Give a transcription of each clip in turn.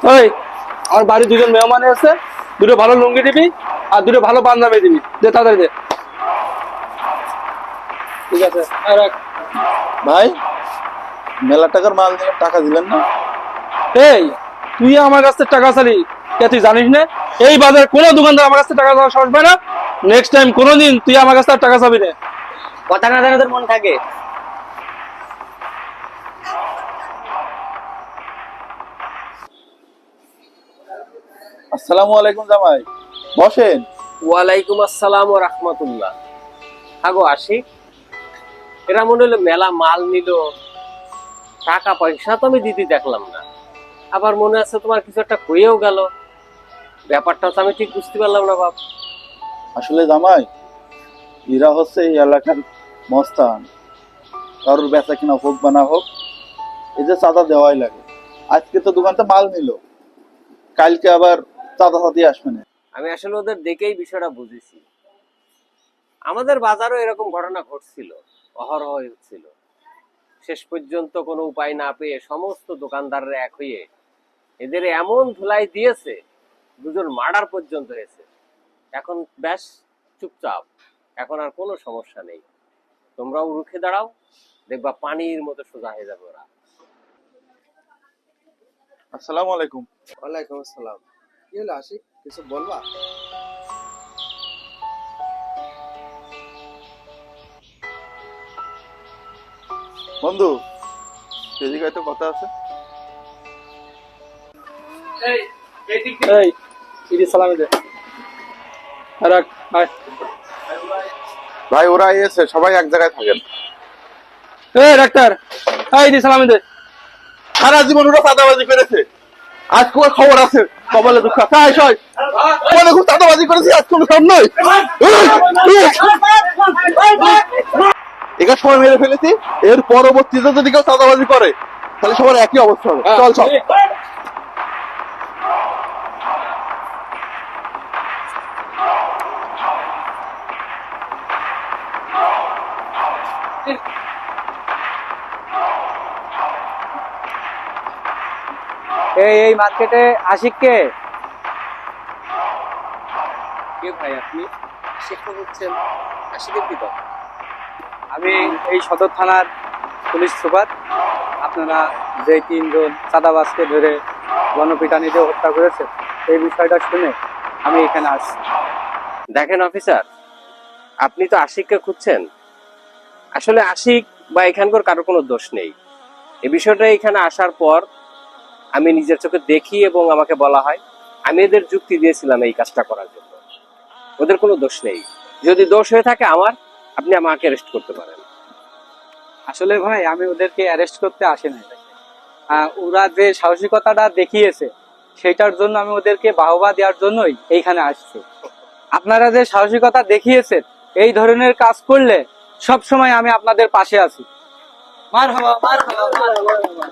ওই আমার বাড়ি দুজন মেহমান আছে, দুটো ভালো লুঙ্গি দিবি আর দুটো ভালো পাঞ্জাবি দিবি, দে তাড়াতাড়ি দে। ঠিক আছে রাখ। ভাই মেলা টাকার মাল নিলাম, টাকা দিলেন না? এই তুই আমার কাছ থেকে টাকা চালি কে, তুই জানিস না এই বাজারে কোনো দোকানদার আমার কাছ থেকে টাকা চাওয়ার সাহস পায় না। নেক্সট টাইম কোনোদিন তুই আমার কাছ থেকে টাকা চাবি না। কথা না জানা তোর মন থাকে। আসসালামু আলাইকুম জামাই, বসেন। ওয়ালাইকুম আসসালাম ও রাহমাতুল্লাহ। আগো আশিক, এরা মনে হলো মেলা মাল নিল, টাকা পয়সা তো আমি দিতে দেখলাম না, আবার মনে আছে তোমার কিছু একটা হয়েও গেল, ব্যাপারটা তো আমি ঠিক বুঝতে পারলাম না বাপ। আসলে জামাই, এরা হচ্ছে এই এলাকার মস্তান, কারোর বেচা কিনা হোক বা না হোক, এই যে চাঁদা দেওয়াই লাগে। আজকে তো দোকানটা মাল নিল, কালকে আবার চাঁদা দিয়ে আসবে না। আমি আসলে ওদের দেখেই বিষয়টা বুঝেছি। আমাদের বাজারও এরকম ঘটনা ঘটছিল, অহরহ হচ্ছিল। শেষ পর্যন্ত কোনো উপায় না পেয়ে সমস্ত দোকানদাররা এক হয়ে এদের এমন ধুলাই দিয়েছে, দুজন মার্ডার পর্যন্ত হয়েছে। এখন বেশ চুপচাপ, এখন আর কোনো সমস্যা নেই। তোমরাও রুখে দাঁড়াও, দেখবা পানির মতো সোজা হয়ে যাবে ওরা। আসসালামু আলাইকুম। ওয়ালাইকুম আসসালাম। কি হলো আশিক, কিছু বলবা? বন্ধু, সেদিকে তো কথা আছে। এই ইদি সালামি দে রাখ। আয় ভাই ওরা এসে সবাই এক জায়গায় থাকেন। এই ডাক্তার, এই ইদি সালামি দে। সারা জীবন ওরা চাঁদাবাজি করেছে, আজ কোনো খবর আছে? কপালে দুঃখ তাই সয় মনে খুব চাঁদাবাজি করেছে, আজ কোনো সব নয়। এখানে সময় মেরে ফেলেছি, এর পরবর্তীতে যদি কেউ চাঁদাবাজি করে তাহলে সবার একই অবস্থা হবে। চল চল। এই মার্কেটে আশিককে? কে ভাই আপনি? শিক্ষক হচ্ছেন, আশিকের কি কথা? আমি এই সদর থানার পুলিশ সুপার। আপনারা যে তিনজন চাঁদাবাজকে ধরে গণপিটানি দিয়ে হত্যা করেছে, এই বিষয়টা শুনে আমি এখানে আসছি। দেখেন অফিসার, আপনি তো আশিককে খুঁজছেন। আসলে আশিক বা এখানকার কারো কোনো দোষ নেই। এই বিষয়টা এখানে আসার পর আমি নিজের চোখে দেখি এবং আমাকে বলা হয়, আমি এদের যুক্তি দিয়েছিলাম এই কাজটা করার জন্য। ওদের কোনো দোষ নেই। যদি দোষ হয়ে থাকে আমার, আপনি আমাকে অ্যারেস্ট করতে পারেন। আসলে ভাই, আমি ওদেরকে অ্যারেস্ট করতে আসি নাই। ওরা যে সাহসিকতাটা দেখিয়েছে সেটার জন্য আমি ওদেরকে বাহবা দেওয়ার জন্যই এইখানে আসছি। আপনারা যে সাহসিকতা দেখিয়েছেন, এই ধরনের কাজ করলে সব সময় আমি আপনাদের পাশে আছি। মারহাবা, মারহাবা, মারহাবা।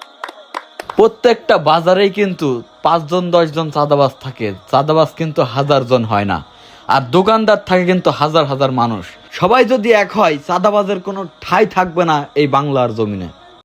প্রত্যেকটা বাজারেই কিন্তু 5 জন 10 জন চাঁদাবাজ থাকে, চাঁদাবাজ কিন্তু 1000 জন হয় না। আর দোকানদার থাকে কিন্তু হাজার হাজার মানুষ। সবাই যদি এক হয়, চাঁদাবাজের কোনো ঠাঁই থাকবে না এই বাংলার জমিনে।